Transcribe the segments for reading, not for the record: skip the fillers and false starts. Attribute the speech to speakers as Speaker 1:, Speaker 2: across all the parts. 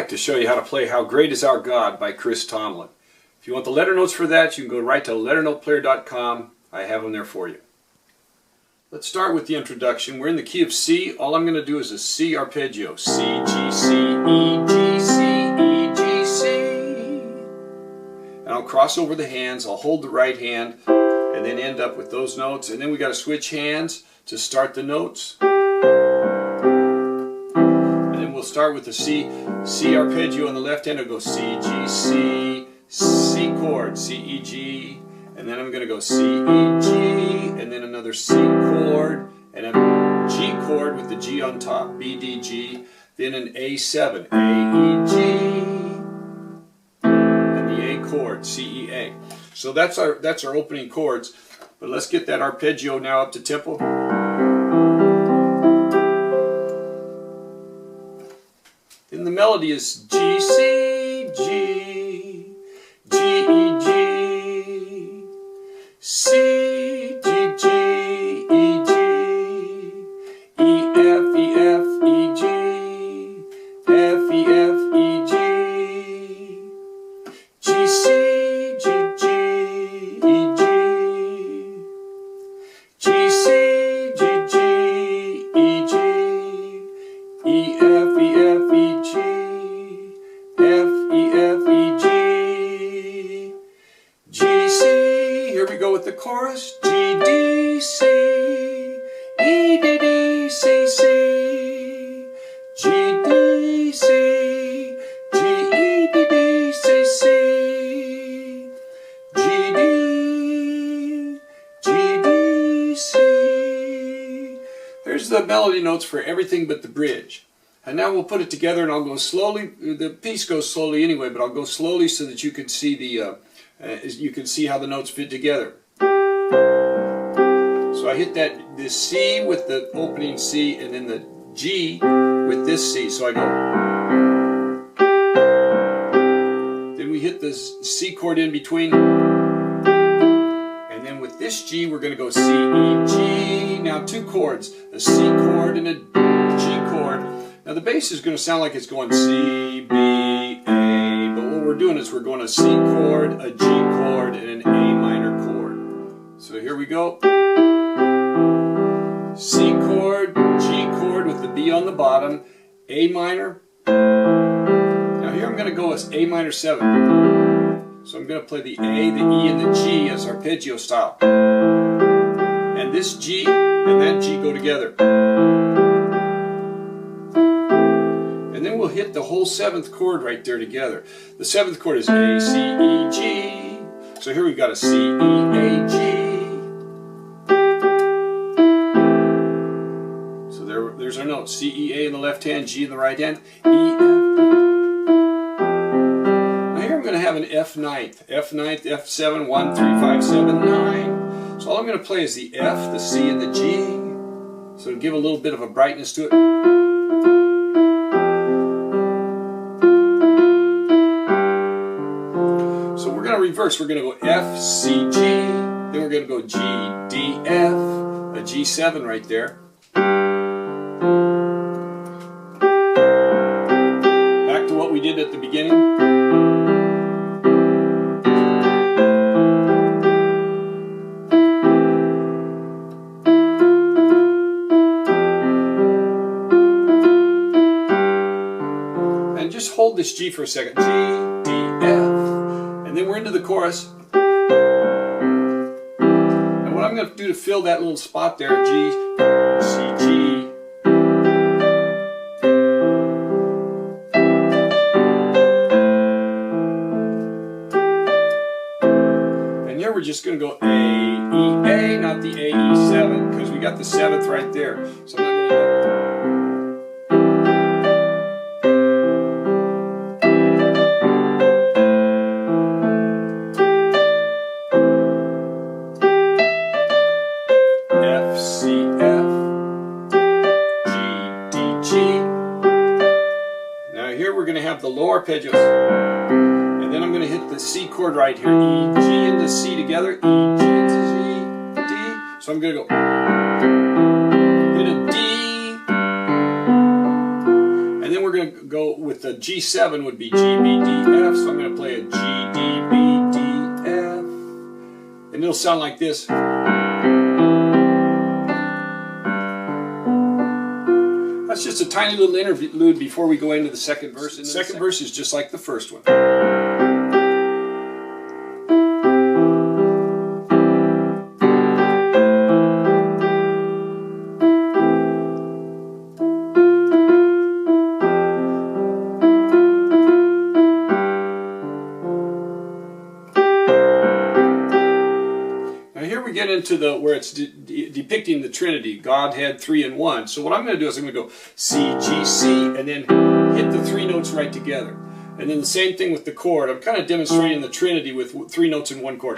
Speaker 1: like to show you how to play How Great Is Our God by Tomlin. If you want the letter notes for that, you can go right to LetterNotePlayer.com. I have them there for you. Let's start with the introduction. We're in the key of C. All I'm going to do is a C arpeggio. C, G, C, E, G, C, E, G, C. And I'll cross over the hands. I'll hold the right hand and then end up with those notes. And then we got to switch hands to start the notes. We'll start with the C arpeggio on the left hand. I'll go C, G, C, C chord, C, E, G, and then I'm going to go C, E, G, and then another C chord, and a G chord with the G on top, B, D, G, then an A7, A, E, G, and the A chord, C, E, A. So that's our opening chords, but let's get that arpeggio now up to tempo. And the melody is G, C, G, G, E, G, C, G, G, E, G, E, F, E, F, E, G, F, E, F, E, G, G, C, G, G, E, G, G, C, G, G, E, G, E, F, E, F, E, G, F, E, F, E, G, G, C. Here we go with the chorus. G, D, C, E, D, D, C, C, G, D, C, G, E, D, D, C, C, G, D, G, D, C. There's the melody notes for everything but the bridge. And now we'll put it together, and I'll go slowly. The piece goes slowly anyway, but I'll go slowly so that you can see how the notes fit together. So I hit the C with the opening C, and then the G with this C. So I go. Then we hit the C chord in between, and then with this G we're going to go C, E, G. Now two chords, a C chord and a G chord. Now the bass is going to sound like it's going C, B, A, but what we're doing is we're going a C chord, a G chord, and an A minor chord. So here we go. C chord, G chord with the B on the bottom, A minor. Now here I'm going to go as A minor 7. So I'm going to play the A, the E, and the G as arpeggio style. And this G and that G go together. And then we'll hit the whole 7th chord right there together. The 7th chord is A, C, E, G. So here we've got a C, E, A, G. So there's our notes. C, E, A in the left hand, G in the right hand, E, F. Now here I'm going to have an F ninth, F7, 1, 3, 5, 7, 9. So all I'm going to play is the F, the C, and the G. So to give a little bit of a brightness to it. Reverse. We're going to go F, C, G, then we're going to go G, D, F, a G7 right there. Back to what we did at the beginning. And just hold this G for a second. G, D, F. And then we're into the chorus. And what I'm going to do to fill that little spot there, G, C, G. And here we're just going to go A, E, A, not the A, E7, because we got the 7th right there. So I'm not going to do the low arpeggios, and then I'm going to hit the C chord right here, E, G, and the C together, E, G, and G, D. So I'm going to go hit a D, and then we're going to go with with the G7 would be G, B, D, F. So I'm going to play a G, D, B, D, F. And it'll sound like this. That's just a tiny little interlude before we go into the second verse. And the second verse is just like the first one. Here we get into the where it's depicting the Trinity, Godhead, 3 in 1. So what I'm going to do is I'm going to go C, G, C, and then hit the 3 notes right together. And then the same thing with the chord. I'm kind of demonstrating the Trinity with 3 notes in 1 chord.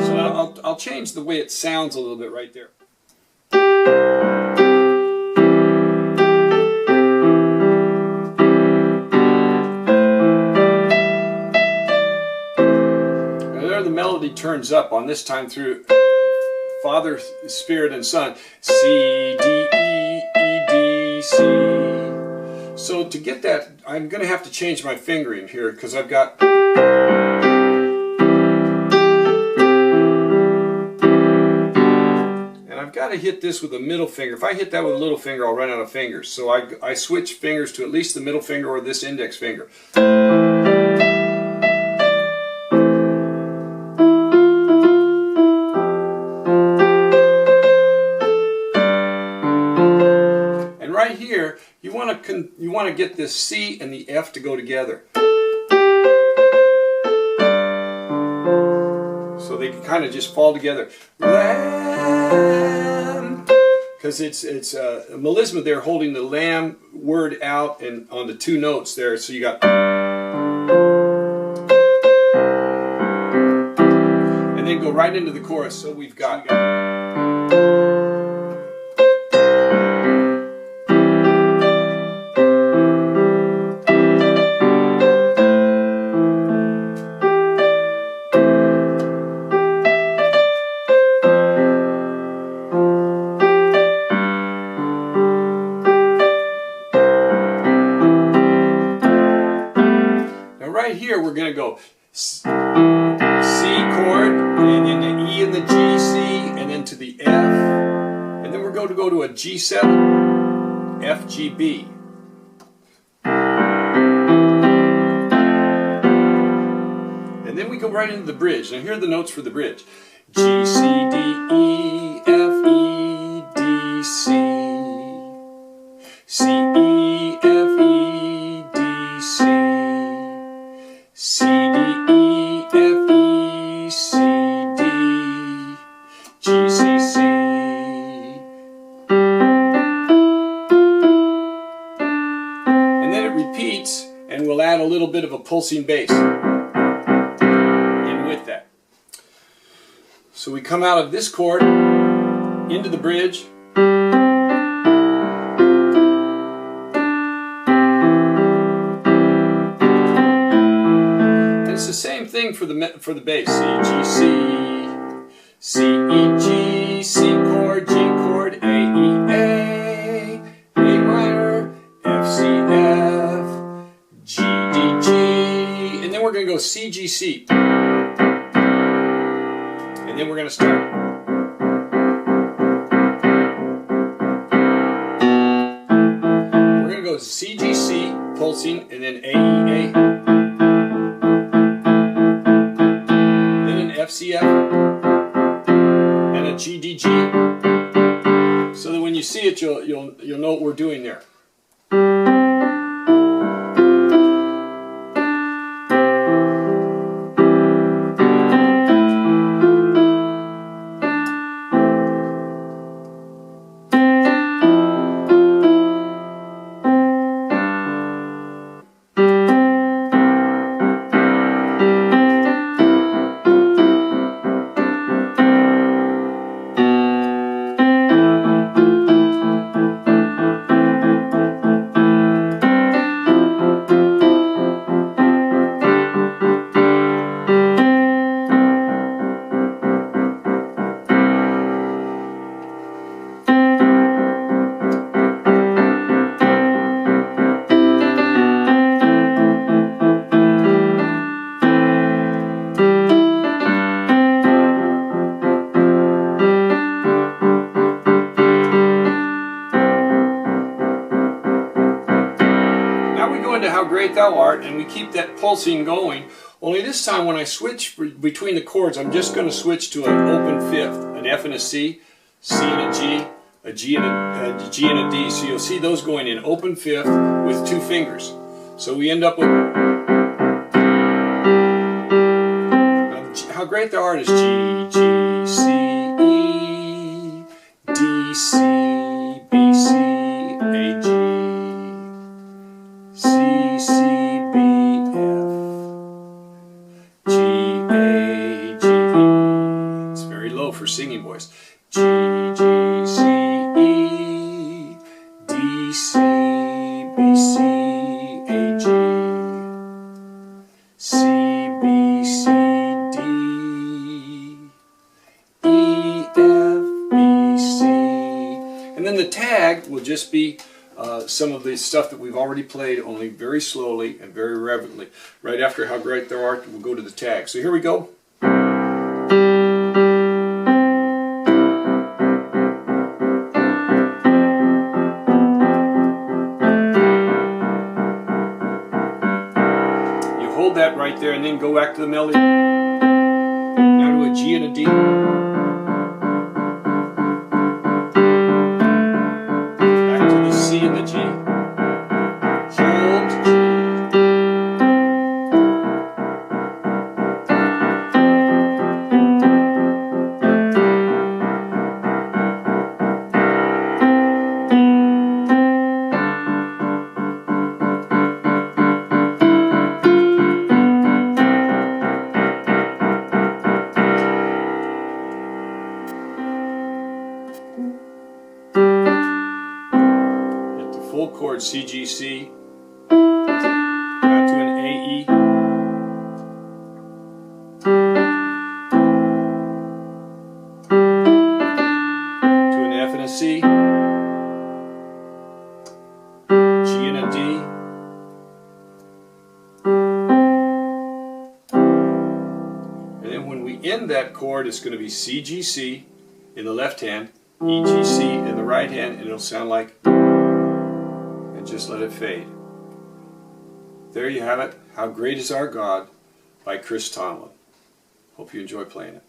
Speaker 1: So I'll change the way it sounds a little bit right there. The melody turns up on this time through Father, Spirit, and Son. C, D, E, E, D, C. So to get that, I'm going to have to change my fingering here because I've got... And I've got to hit this with a middle finger. If I hit that with a little finger, I'll run out of fingers. So I switch fingers to at least the middle finger or this index finger. Right here, you want to get this C and the F to go together, so they can kind of just fall together. Lamb, because it's a melisma there, holding the lamb word out and on the 2 notes there. So you got, and then go right into the chorus. So we've got. Right here we're going to go C chord, and then the E and the G, C, and then to the F, and then we're going to go to a G7, F, G, B. And then we go right into the bridge. Now here are the notes for the bridge. G, C, D, E, F, E, D, C, C, E, F, E, D, C, C, D, E, F, E, C, D, G, C, C. And then it repeats, and we'll add a little bit of a pulsing bass in with that. So we come out of this chord into the bridge. It's the same thing for the bass. C, G, C, C, E, G, C chord, G chord, A, E, A, A minor, F, C, F, G, D, G, and then we're going to go C, G, C, and then we're going to start. We're going to go C, G, C, pulsing, and then A, E, A. FCF and a GDG, so that when you see it, you'll know what we're doing there. Now we go into How Great Thou Art, and we keep that pulsing going. Only this time when I switch between the chords, I'm just going to switch to an open fifth, an F and a C, C and a G, a G and a G and a D. So you'll see those going in open fifth with 2 fingers. So we end up with, How Great Thou Art is G, G, C, E, D, C, B, C, A, G, C, C, B, F, G, A, G, E. It's very low for singing voice. G, G, C, E, D, C, B, C, A, G, C, B, C, D, E, F, B, C. And then the tag will just be some of the stuff that we've already played, only very slowly and very reverently. Right after How Great Thou Art, we'll go to the tag. So here we go. You hold that right there and then go back to the melody. Now to a G and a D. C and the G. Hold G. Full chord C, G, C, down to an A, E, to an F and a C, G and a D, and then when we end that chord, it's going to be C, G, C in the left hand, E, G, C in the right hand, and it'll sound like, just let it fade. There you have it, How Great Is Our God by Chris Tomlin. Hope you enjoy playing it.